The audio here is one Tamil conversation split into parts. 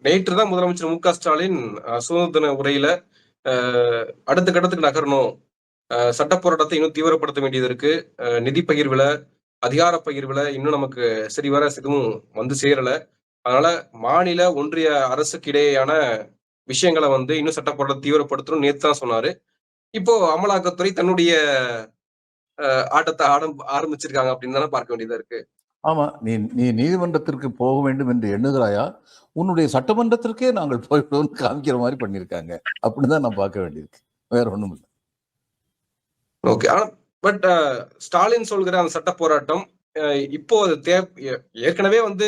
நேற்று தான் முதலமைச்சர் மு.க. ஸ்டாலின் சுதந்திர தின உரையில அடுத்த கட்டத்துக்கு நகரணும். சட்ட போராட்டத்தை இன்னும் தீவிரப்படுத்த வேண்டியது இருக்கு. நிதி பகிர்வுல, அதிகார பகிர்வுல இன்னும் நமக்கு சரிவர எதுவும் வந்து சேரல. அதனால மாநில, ஒன்றிய அரசுக்கு இடையேயான விஷயங்கள வந்து இன்னும் சட்ட போராட்டத்தை தீவிரப்படுத்தணும்னு நேத்து தான் சொன்னாரு. இப்போ அமலாக்கத்துறை தன்னுடைய ஆட்டத்த ஆரம்பிச்சிருக்காங்க அப்படின்னு தானே பார்க்க வேண்டியதா இருக்கு. ஆமா, நீ நீ நீதிமன்றத்திற்கு போக வேண்டும் என்று எண்ணுகிறாயா? உன்னுடைய சட்டமன்றத்திற்கே நாங்கள் போய்விடுவோம் காமிக்கிற மாதிரி பண்ணியிருக்காங்க அப்படின்னு நான் பார்க்க வேண்டியிருக்கு. வேற ஒண்ணும் இல்லை. ஓகே. ஆனா பட் ஸ்டாலின் சொல்கிற அந்த சட்ட போராட்டம் இப்போ அது ஏற்கனவே வந்து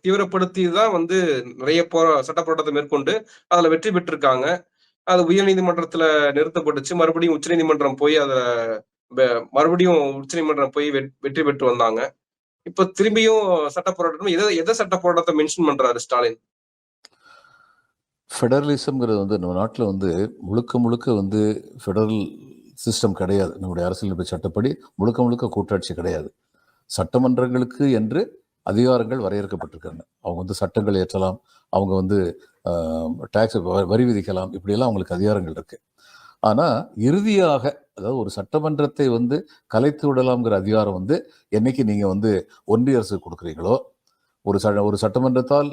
தீவிரப்படுத்தி தான் வந்து நிறைய சட்ட போராட்டத்தை மேற்கொண்டு அதுல வெற்றி பெற்றிருக்காங்க. அது உயர்நீதிமன்றத்துல நிறுத்தப்பட்டுச்சு. மறுபடியும் உச்சநீதிமன்றம் போய் அத மறுபடியும் உச்சநீதிமன்றம் போய் வெற்றி பெற்று வந்தாங்க. இப்ப திரும்பியும் சட்ட போராட்டம் எதை சட்ட போராட்டத்தை மென்ஷன் பண்றாரு ஸ்டாலின்? ஃபெடரலிசம்ங்கிறது வந்து நம்ம நாட்டில் வந்து முழுக்க முழுக்க வந்து ஃபெடரல் சிஸ்டம் கிடையாது. நம்முடைய அரசியலமைப்பு சட்டப்படி முழுக்க முழுக்க கூட்டாட்சி கிடையாது. சட்டமன்றங்களுக்கு என்று அதிகாரங்கள் வரையறுக்கப்பட்டிருக்காங்க. அவங்க வந்து சட்டங்கள் இயற்றலாம், அவங்க வந்து டாக்ஸ் வரி விதிக்கலாம், இப்படியெல்லாம் அவங்களுக்கு அதிகாரங்கள் இருக்கு. ஆனால் இறுதியாக அதாவது ஒரு சட்டமன்றத்தை வந்து கலைத்து விடலாம்ங்கிற அதிகாரம் வந்து என்னைக்கு நீங்கள் வந்து ஒன்றிய அரசு கொடுக்குறீங்களோ, ஒரு சட்டமன்றத்தால்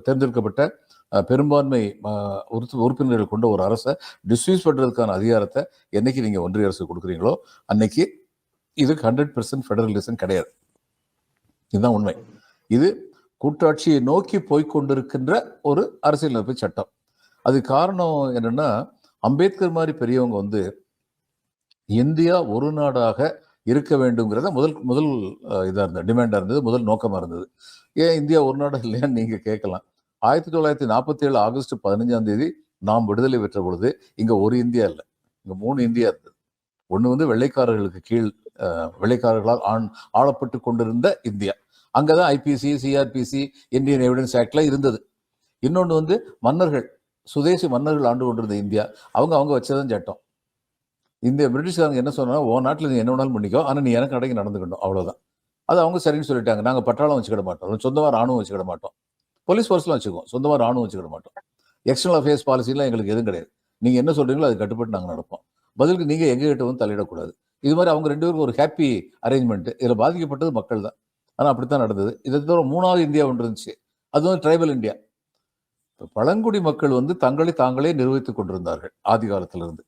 தேர்ந்தெடுக்கப்பட்ட பெரும்பான்மை உறுப்பினர்கள் கொண்ட ஒரு அரசை டிஸ்மிஸ் பண்ணுறதுக்கான அதிகாரத்தை என்னைக்கு நீங்கள் ஒன்றிய அரசு கொடுக்குறீங்களோ அன்னைக்கு இது 100% ஃபெடரலிசம் கிடையாது. இதுதான் உண்மை. இது கூட்டாட்சியை நோக்கி போய்கொண்டிருக்கின்ற ஒரு அரசியலமைப்பு சட்டம். அது காரணம் என்னன்னா, அம்பேத்கர் மாதிரி பெரியவங்க வந்து இந்தியா ஒரு நாடாக இருக்க வேண்டும்ங்கிறத முதல் இதாக இருந்தது, டிமாண்டாக இருந்தது, முதல் நோக்கமாக இருந்தது. ஏன் இந்தியா ஒரு நாடு இல்லையான்னு நீங்கள் கேட்கலாம். 1947 ஆகஸ்ட் 15 நாம் விடுதலை பெற்ற பொழுது இங்கே ஒரு இந்தியா இல்லை, இங்கே 3 இந்தியா இருந்தது. ஒன்று வந்து வெள்ளைக்காரர்களுக்கு கீழ் வெள்ளைக்காரர்களால் ஆளப்பட்டு கொண்டிருந்த இந்தியா. அங்கே தான் ஐபிசி, சிஆர்பிசி, இந்தியன் எவிடன்ஸ் ஆக்ட்லாம் இருந்தது. இன்னொன்று வந்து மன்னர்கள், சுதேசி மன்னர்கள் ஆண்டு கொண்டிருந்த இந்தியா. அவங்க வச்சதான் சட்டம். இந்த பிரிட்டிஷ்காரங்க என்ன சொன்னா, உன் நாட்டில் நீ என்ன வேணாலும் பண்ணிக்கோ, ஆனால் நீ எனக்கு அடங்கி நடந்துக்கணும், அவ்வளோதான். அது அவங்க சரின்னு சொல்லிட்டாங்க. நாங்கள் பட்டாளம் வச்சுக்கிட மாட்டோம், சொந்தமாக ராணுவம் வச்சுக்கிட மாட்டோம், போலீஸ் ஃபோர்ஸ்லாம் வச்சுக்குவோம், சொந்தமாக ராணுவம் வச்சுக்கிட மாட்டோம். எக்ஸ்டர்னல் அஃபேர்ஸ் பாலிசிலாம் எங்களுக்கு எதுவும் கிடையாது. நீங்கள் என்ன சொல்கிறீங்களோ அது கட்டுப்பட்டு நாங்கள் நடப்போம். பதிலுக்கு நீங்கள் எங்ககிட்ட வந்து தலையிடக்கூடாது. இது மாதிரி அவங்க 2 பேருக்கும் ஒரு ஹாப்பி அரேஞ்ச்மெண்ட். இதில் பாதிக்கப்பட்டது மக்கள் தான். ஆனால் அப்படித்தான் நடந்தது. இதை தவிர 3வது இந்தியா ஒன்று இருந்துச்சு, அது வந்து ட்ரைபல் இந்தியா. பழங்குடி மக்கள் வந்து தங்களை தாங்களே நிர்வகித்துக் கொண்டிருந்தார்கள் ஆதி காலத்திலிருந்து.